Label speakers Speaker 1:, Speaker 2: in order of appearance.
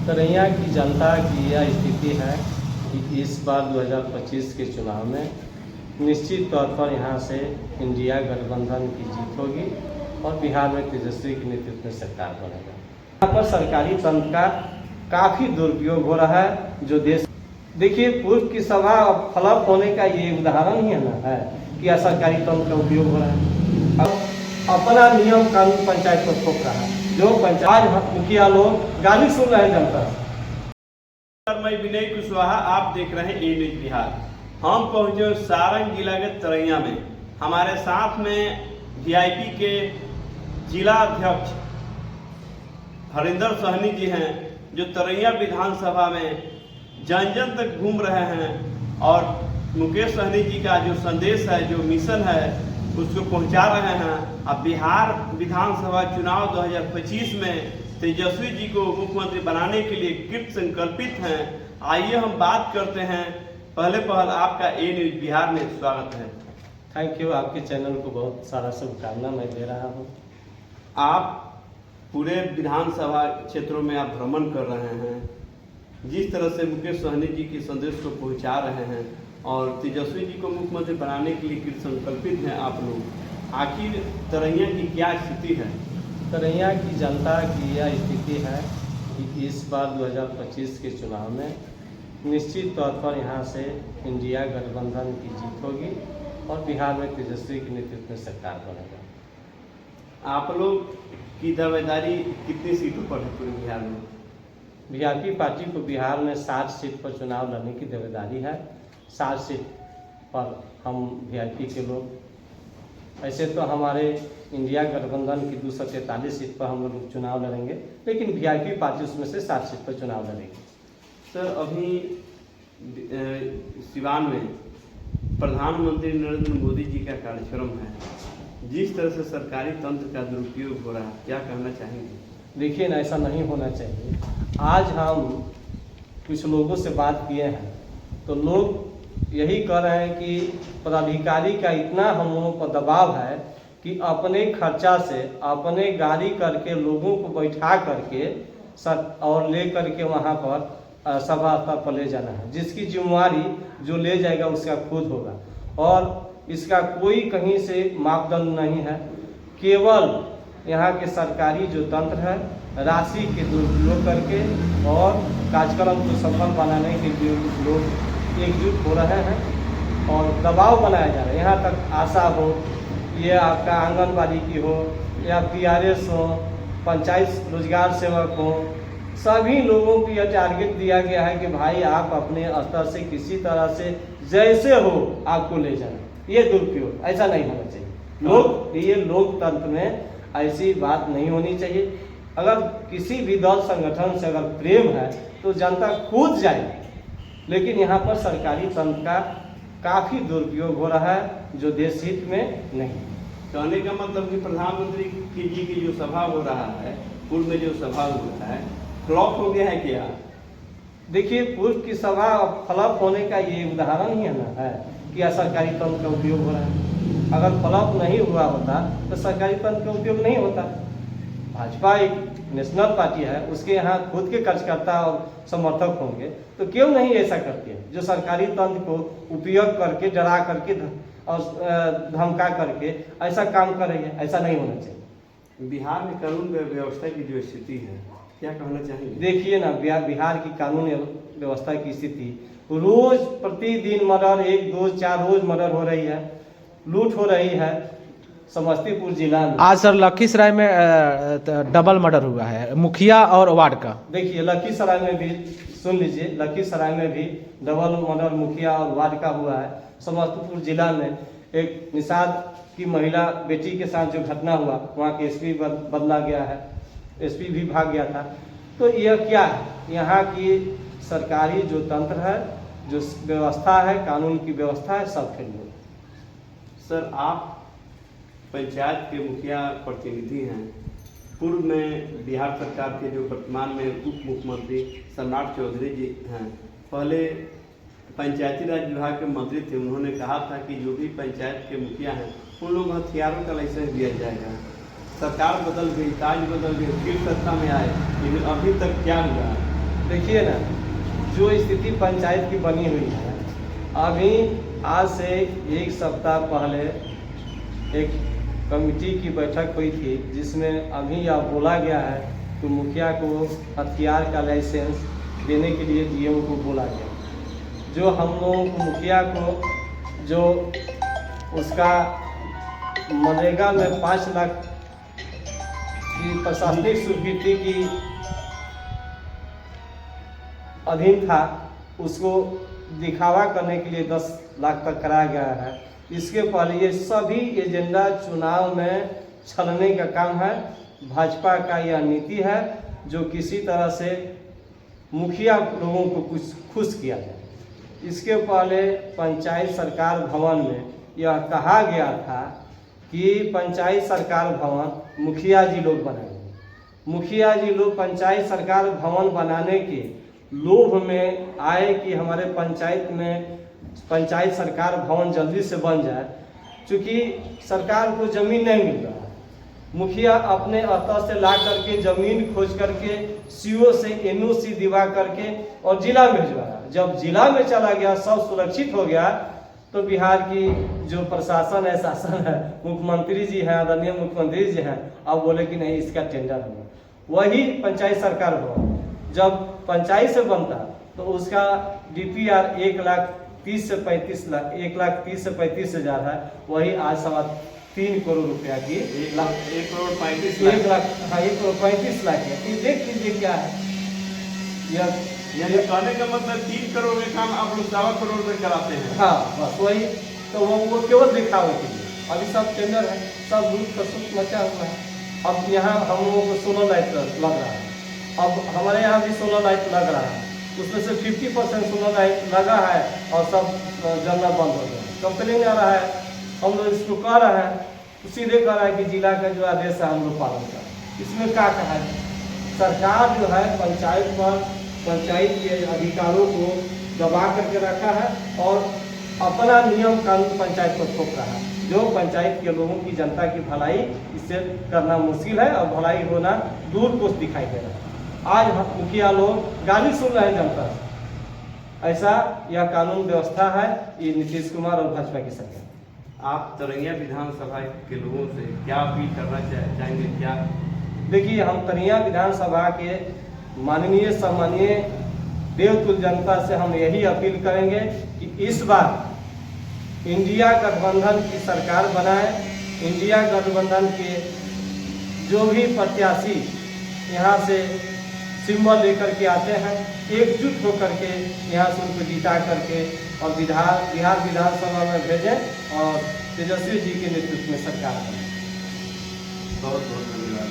Speaker 1: तरैया की जनता की यह स्थिति है कि इस बार 2025 के चुनाव में निश्चित तौर पर यहाँ से इंडिया गठबंधन की जीत होगी और बिहार में तेजस्वी के नेतृत्व में सरकार बनेगा। यहाँ पर सरकारी तंत्र का काफ़ी दुरुपयोग हो रहा है। जो देश देखिए, पूर्व की सभा फ्लॉप होने का ये उदाहरण ही है ना, है कि यह सरकारी तंत्र का उपयोग हो रहा है। अब अपना नियम कानून पंचायत पर थोप रहा है। जो पंचायत मुखिया लोग गाली सुन रहे हैं जनता से।
Speaker 2: मैं विनय कुशवाहा, आप देख रहे हैं ए न्यूज बिहार। हम पहुंचे सारंग जिला के तरैया में। हमारे साथ में वीआईपी के जिला अध्यक्ष हरिंदर सहनी जी हैं, जो तरैया विधानसभा में जन जन तक घूम रहे हैं और मुकेश सहनी जी का जो संदेश है, जो मिशन है, उसको पहुंचा रहे हैं। अब बिहार विधानसभा चुनाव 2025 में तेजस्वी जी को मुख्यमंत्री बनाने के लिए कृत संकल्पित हैं। आइए हम बात करते हैं। पहले आपका ए न्यूज बिहार में स्वागत है।
Speaker 1: Thank you. आपके चैनल को बहुत सारा शुभकामना मैं दे रहा हूँ।
Speaker 2: आप पूरे विधानसभा क्षेत्रों में आप भ्रमण कर रहे हैं, जिस तरह से मुकेश सहनी जी के संदेश को पहुंचा रहे हैं और तेजस्वी जी को मुख्यमंत्री बनाने के लिए कृत संकल्पित हैं आप लोग। आखिर तरैया की क्या स्थिति है?
Speaker 1: तरैया की जनता की यह स्थिति है कि इस बार 2025 के चुनाव में निश्चित तौर पर यहाँ से इंडिया गठबंधन की जीत होगी और बिहार में तेजस्वी के नेतृत्व में सरकार बनेगा।
Speaker 2: आप लोग की दावेदारी कितनी सीटों पर है पूरे बिहार में?
Speaker 1: वीआईपी पार्टी को बिहार में 60 सीट पर चुनाव लड़ने की दावेदारी है। 60 सीट पर हम वीआईपी के लोग, ऐसे तो हमारे इंडिया गठबंधन की 243 सीट पर हम लोग चुनाव लड़ेंगे, लेकिन वीआईपी पार्टी उसमें से 60 सीट पर चुनाव लड़ेगी।
Speaker 2: सर, अभी सिवान में प्रधानमंत्री नरेंद्र मोदी जी का कार्यक्रम है। जिस तरह से सरकारी तंत्र का दुरुपयोग हो रहा है, क्या कहना चाहेंगे?
Speaker 1: देखिए ना, ऐसा नहीं होना चाहिए। आज हम कुछ लोगों से बात किए हैं तो लोग यही कह रहे हैं कि पदाधिकारी का इतना हम लोगों पर दबाव है कि अपने खर्चा से अपने गाड़ी करके लोगों को बैठा करके और ले करके वहाँ पर सभा स्थल पर ले जाना है, जिसकी जिम्मेवारी जो ले जाएगा उसका खुद होगा और इसका कोई कहीं से मापदंड नहीं है। केवल यहाँ के सरकारी जो तंत्र है, राशि के दुरुपयोग करके और कार्यक्रम को सफल बनाने के लिए लोग एकजुट हो रहे हैं और दबाव बनाया जा रहा है। यहाँ तक आशा हो, ये आपका आंगनबाड़ी की हो या पीआरएस हो, पंचायत रोजगार सेवक हो, सभी लोगों को यह टारगेट दिया गया है कि भाई आप अपने स्तर से किसी तरह से जैसे हो आपको ले जाना। ये दुरुपयोग ऐसा नहीं होना चाहिए। ये लोकतंत्र में ऐसी बात नहीं होनी चाहिए। अगर किसी भी दल संगठन से अगर प्रेम है तो जनता खुद जाएगी, लेकिन यहाँ पर सरकारी तंत्र का काफ़ी दुरुपयोग हो रहा है, जो देश हित में नहीं।
Speaker 2: कहने का मतलब कि प्रधानमंत्री जी की जो सभा हो रहा है, पूर्व में जो सभा हुआ है, फ्लॉप हो गया है क्या?
Speaker 1: देखिए, पूर्व की सभा फ्लॉप होने का ये उदाहरण ही है ना, है कि यह सरकारी तंत्र का उपयोग हो रहा है। अगर फ्लॉप नहीं हुआ होता तो सरकारी तंत्र का उपयोग नहीं होता। भाजपा एक नेशनल पार्टी है, उसके यहाँ खुद के कार्यकर्ता और समर्थक होंगे तो क्यों नहीं ऐसा करती है, जो सरकारी तंत्र को उपयोग करके, डरा करके और धमका करके ऐसा काम कर रही है। ऐसा नहीं होना चाहिए।
Speaker 2: बिहार में कानून व्यवस्था की जो स्थिति है, क्या कहना चाहेंगे?
Speaker 1: देखिए ना, बिहार की कानून व्यवस्था की स्थिति, रोज प्रतिदिन मर्डर, 1, 2, 4 रोज मर्डर हो रही है, लूट हो रही है। समस्तीपुर जिला में
Speaker 3: आज सर लखीसराय में डबल मर्डर हुआ है, मुखिया और वार्ड का।
Speaker 1: देखिए, लखीसराय में भी सुन लीजिए, लखीसराय में भी डबल मर्डर मुखिया और वार्ड का हुआ है। समस्तीपुर जिला में एक निषाद की महिला बेटी के साथ जो घटना हुआ, वहाँ के एसपी बदला गया है, एसपी भी भाग गया था। तो यह क्या है, यहाँ की सरकारी जो तंत्र है, जो व्यवस्था है, कानून की व्यवस्था है, सब फेल हो।
Speaker 2: सर, आप पंचायत के मुखिया प्रतिनिधि हैं। पूर्व में बिहार सरकार के जो वर्तमान में उप मुख्यमंत्री सम्राट चौधरी जी हैं, पहले पंचायती राज विभाग के मंत्री थे। उन्होंने कहा था कि जो भी पंचायत के मुखिया हैं उन लोग हथियारों का लाइसेंस दिया जाएगा। सरकार बदल गई, ताज बदल गई, फिर सत्ता में आए, लेकिन अभी तक क्या हुआ?
Speaker 1: देखिए ना, जो स्थिति पंचायत की बनी हुई है, अभी आज से एक सप्ताह पहले एक कमेटी की बैठक हुई थी, जिसमें अभी यह बोला गया है कि मुखिया को हथियार का लाइसेंस देने के लिए डीएम को बोला गया। जो हम लोगों को मुखिया को जो उसका मनरेगा में 5 लाख की प्रशासनिक स्वीकृति की अधीन था, उसको दिखावा करने के लिए 10 लाख तक कराया गया है। इसके पहले ये सभी एजेंडा चुनाव में छलने का काम है। भाजपा का यह नीति है जो किसी तरह से मुखिया लोगों को कुछ खुश किया जाए। इसके पहले पंचायत सरकार भवन में यह कहा गया था कि पंचायत सरकार भवन मुखिया जी लोग बनाएंगे। मुखिया जी लोग पंचायत सरकार भवन बनाने के लोभ में आए कि हमारे पंचायत में पंचायत सरकार भवन जल्दी से बन जाए। चूँकि सरकार को ज़मीन नहीं मिल रहा है, मुखिया अपने अतः से ला करके ज़मीन खोज करके सीओ से एनओसी दिवा करके और जिला में भिजवाया। जब जिला में चला गया, सब सुरक्षित हो गया, तो बिहार की जो प्रशासन है, शासन है, मुख्यमंत्री जी हैं, आदरणीय मुख्यमंत्री जी हैं, अब बोले कि नहीं, इसका टेंडर होगा। वही पंचायत सरकार भवन जब पंचायत से बनता तो उसका DPR 1,30,000 से 35 हज़ार है। वही आज 3 करोड़ रुपया की
Speaker 2: 1,35,00,000
Speaker 1: 1,35 लाख है। ये देख लीजिए क्या है यह।
Speaker 2: यानी कहने का मतलब 3 करोड़ के काम आप लोग 1.25 करोड़ में कराते हैं।
Speaker 1: हाँ, बस वही। तो वो केवल दिखावे के लिए। अभी सब टेंडर है, सब लूट खसुट मचा हुआ है। अब यहाँ हम लोगों को सोलर लाइट लग रहा है। अब हमारे यहाँ भी सोलर लाइट लग रहा है, उसमें से 50% सोलर लाइट लगा है और सब जलना बंद हो गया। कंप्लेन आ रहा है, हम लोग इसको कह रहे हैं, तो सीधे कह रहा है कि जिला का जो आदेश है हम लोग पालन करें। इसमें क्या कहा है, सरकार जो है पंचायत पर पंचायत के अधिकारों को दबा करके रखा है और अपना नियम कानून पंचायत पर थोप रहा है, जो पंचायत के लोगों की, जनता की भलाई इससे करना मुश्किल है और भलाई होना दूर को दिखाई दे रहा है। आज मुखिया लोग गाली सुन रहे हैं जनता से। ऐसा यह कानून व्यवस्था है, ये नीतीश कुमार और भाजपा की सरकार।
Speaker 2: आप तरैया विधानसभा के लोगों से क्या अपील करना चाहेंगे? क्या
Speaker 1: देखिए, हम तरैया विधानसभा के माननीय सम्मानीय देवतुल्य जनता से हम यही अपील करेंगे कि इस बार इंडिया गठबंधन की सरकार बनाए। इंडिया गठबंधन के जो भी प्रत्याशी यहाँ से सिंबल लेकर के आते हैं, एकजुट होकर के यहाँ से उनको जिता करके और बिहार विधानसभा में भेजें और तेजस्वी जी के नेतृत्व में सरकार बने।
Speaker 2: बहुत बहुत धन्यवाद।